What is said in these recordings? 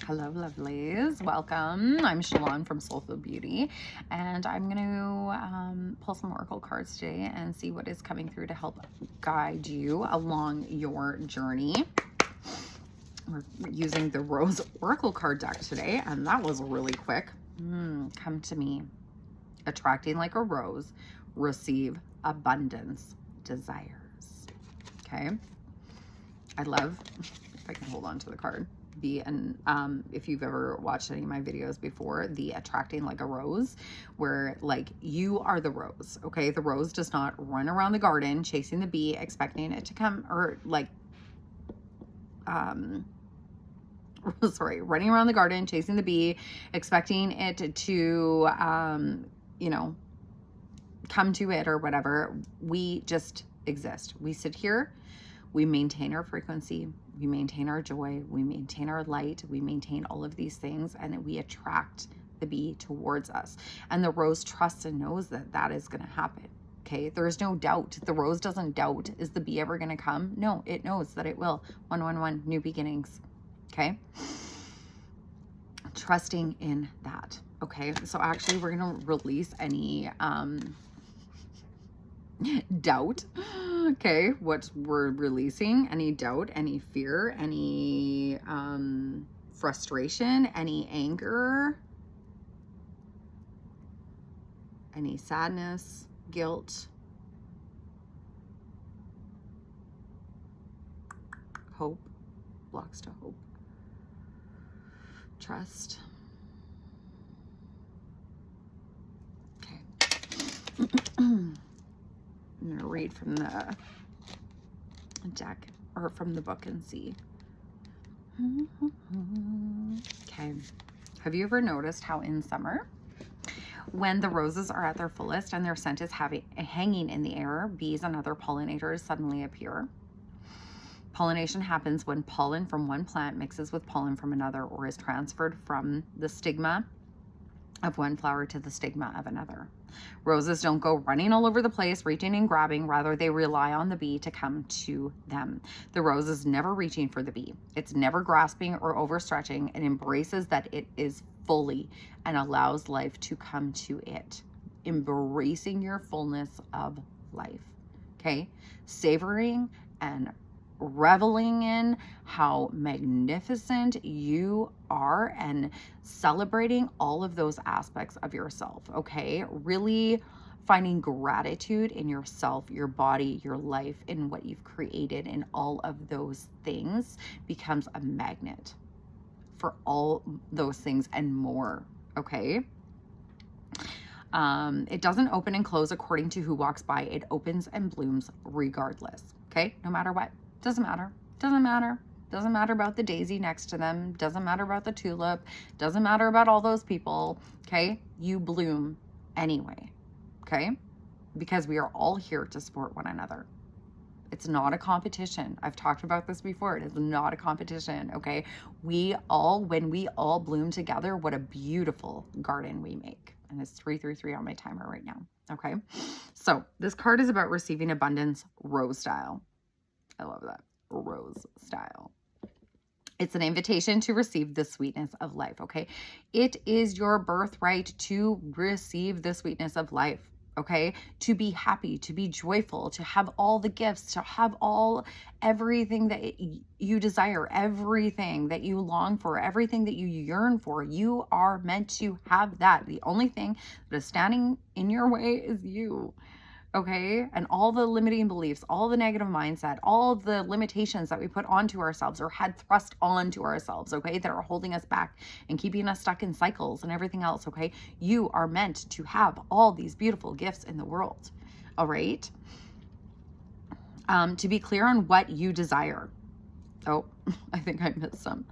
Hello, lovelies. Welcome. I'm Shalon from Soulful Beauty, and I'm going to pull some oracle cards today and see what is coming through to help guide you along your journey. We're using the Rose Oracle card deck today, and that was really quick. Come to me. Attracting like a rose. Receive abundance. Desires. Okay. I love, if I can hold on to the card. If you've ever watched any of my videos before, the attracting like a rose, where like you are the rose, okay? The rose does not run around the garden chasing the bee, expecting it to come, or like, sorry, running around the garden chasing the bee, expecting it to, come to it or whatever. We just exist. We sit here. We maintain our frequency, we maintain our joy, we maintain our light, we maintain all of these things, and we attract the bee towards us. And the rose trusts and knows that that is going to happen. Okay, there's no doubt. The rose doesn't doubt, is the bee ever going to come? No, it knows that it will. 111, new beginnings. Okay, trusting in that. Okay, so actually we're going to release any doubt. Okay, what we're releasing, any doubt, any fear, any frustration, any anger, any sadness, guilt, hope, blocks to hope, trust. Okay. I'm going to read from the deck, or from the book, and see. Okay. Have you ever noticed how in summer, when the roses are at their fullest and their scent is hanging in the air, bees and other pollinators suddenly appear? Pollination happens when pollen from one plant mixes with pollen from another, or is transferred from the stigma of one flower to the stigma of another. Roses don't go running all over the place, reaching and grabbing. Rather, they rely on the bee to come to them. The rose is never reaching for the bee. It's never grasping or overstretching. It embraces that it is fully and allows life to come to it. Embracing your fullness of life. Okay? Savoring and reveling in how magnificent you are and celebrating all of those aspects of yourself, okay? Really finding gratitude in yourself, your body, your life, in what you've created, and all of those things becomes a magnet for all those things and more, okay? It doesn't open and close according to who walks by. It opens and blooms regardless, okay? No matter what. Doesn't matter. Doesn't matter. Doesn't matter about the daisy next to them. Doesn't matter about the tulip. Doesn't matter about all those people. Okay? You bloom anyway. Okay? Because we are all here to support one another. It's not a competition. I've talked about this before. It is not a competition. Okay? When we all bloom together, what a beautiful garden we make. And it's 333 on my timer right now. Okay? So this card is about receiving abundance, rose style. I love that. Rose style. It's an invitation to receive the sweetness of life, okay? It is your birthright to receive the sweetness of life, okay? To be happy, to be joyful, to have all the gifts, to have everything that you desire, everything that you long for, everything that you yearn for. You are meant to have that. The only thing that is standing in your way is you. Okay, and all the limiting beliefs, all the negative mindset, all the limitations that we put onto ourselves or had thrust onto ourselves, okay, that are holding us back and keeping us stuck in cycles and everything else, okay? You are meant to have all these beautiful gifts in the world, all right? To be clear on what you desire. Oh, I think I missed some.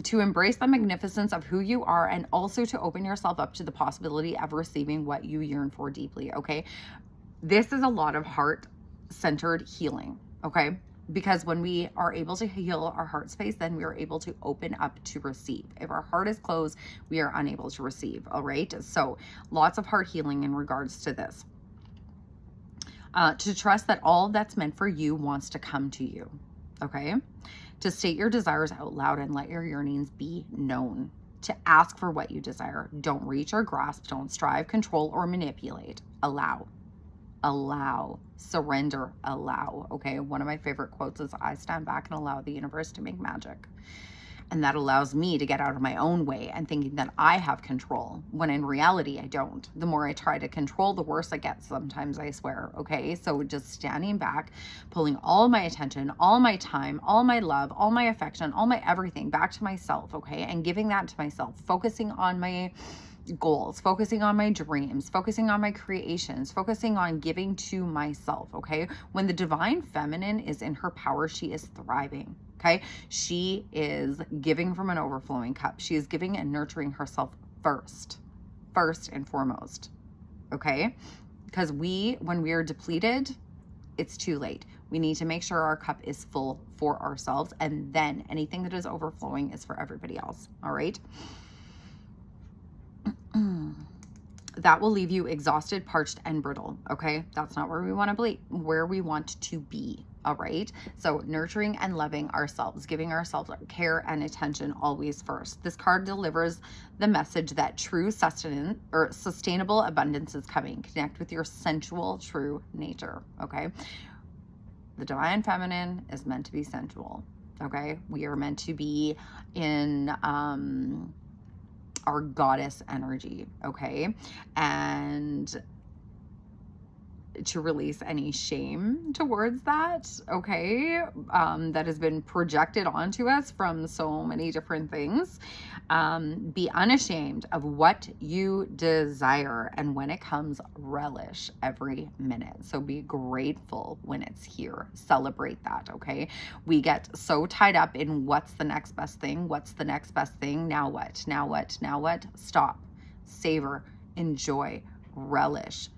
To embrace the magnificence of who you are, and also to open yourself up to the possibility of receiving what you yearn for deeply, okay? This is a lot of heart-centered healing, okay? Because when we are able to heal our heart space, then we are able to open up to receive. If our heart is closed, we are unable to receive, all right? So lots of heart healing in regards to this. To trust that all that's meant for you wants to come to you, okay? to state your desires out loud and let your yearnings be known, to ask for what you desire. Don't reach or grasp, don't strive, control, or manipulate. Allow, surrender, allow. Okay, one of my favorite quotes is, I stand back and allow the universe to make magic. And that allows me to get out of my own way and thinking that I have control, when in reality, I don't. The more I try to control, the worse it gets sometimes, I swear. Okay, so just standing back, pulling all my attention, all my time, all my love, all my affection, all my everything back to myself, okay, and giving that to myself, focusing on my goals, focusing on my dreams, focusing on my creations, focusing on giving to myself, okay? When the divine feminine is in her power, she is thriving, okay? She is giving from an overflowing cup. She is giving and nurturing herself first and foremost, okay? Because when we are depleted, it's too late. We need to make sure our cup is full for ourselves, and then anything that is overflowing is for everybody else, all right? That will leave you exhausted, parched, and brittle. Okay, that's not where we want to be. All right, so nurturing and loving ourselves, giving ourselves care and attention always first. This card delivers the message that true sustainable abundance is coming. Connect with your sensual true nature. Okay, the divine feminine is meant to be sensual. Okay, we are meant to be in our goddess energy, okay? And to release any shame towards that, okay, that has been projected onto us from so many different things. Be unashamed of what you desire, and when it comes, relish every minute. So be grateful when it's here. Celebrate that, okay? We get so tied up in what's the next best thing, now what? Stop, savor, enjoy, relish.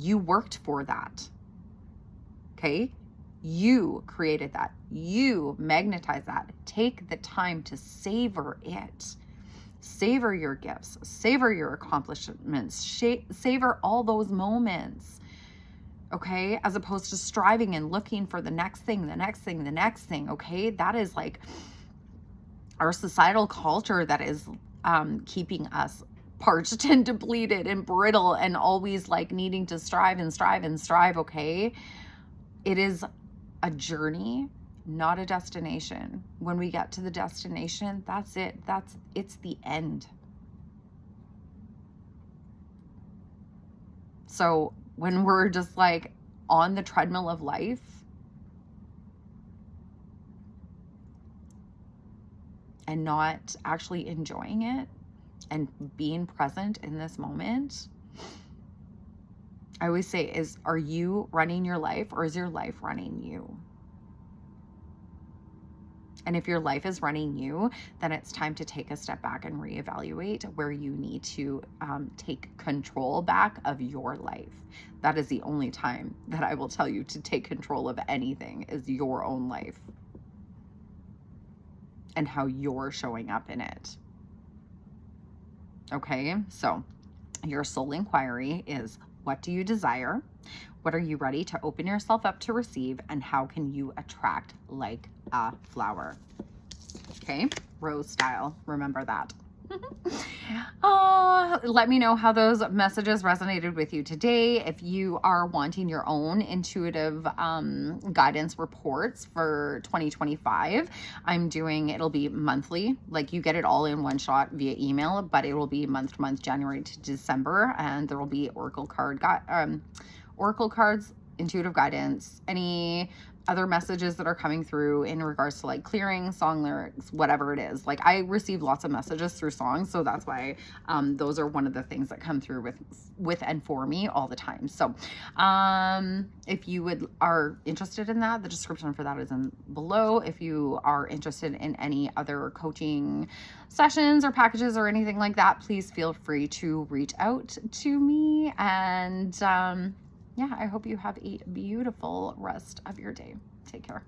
You worked for that, okay? You created that. You magnetized that. Take the time to savor it. Savor your gifts. Savor your accomplishments. Savor all those moments, okay? As opposed to striving and looking for the next thing, okay? That is like our societal culture that is keeping us parched and depleted and brittle and always like needing to strive, okay? It is a journey, not a destination. When we get to the destination, that's it. It's the end. So when we're just like on the treadmill of life, and not actually enjoying it and being present in this moment, I always say are you running your life, or is your life running you? And if your life is running you, then it's time to take a step back and reevaluate where you need to take control back of your life. That is the only time that I will tell you to take control of anything, is your own life and how you're showing up in it. Okay, so your soul inquiry is, what do you desire? What are you ready to open yourself up to receive? And how can you attract like a flower? Okay, rose style, remember that. Let me know how those messages resonated with you today. If you are wanting your own intuitive guidance reports for 2025, it'll be monthly. Like, you get it all in one shot via email, but it will be month to month, January to December, and there will be oracle cards, intuitive guidance, any other messages that are coming through in regards to like clearing, song lyrics, whatever it is. Like, I receive lots of messages through songs, so that's why those are one of the things that come through with and for me all the time. So if you are interested in that, the description for that is below. If you are interested in any other coaching sessions or packages or anything like that, please feel free to reach out to me. And yeah, I hope you have a beautiful rest of your day. Take care.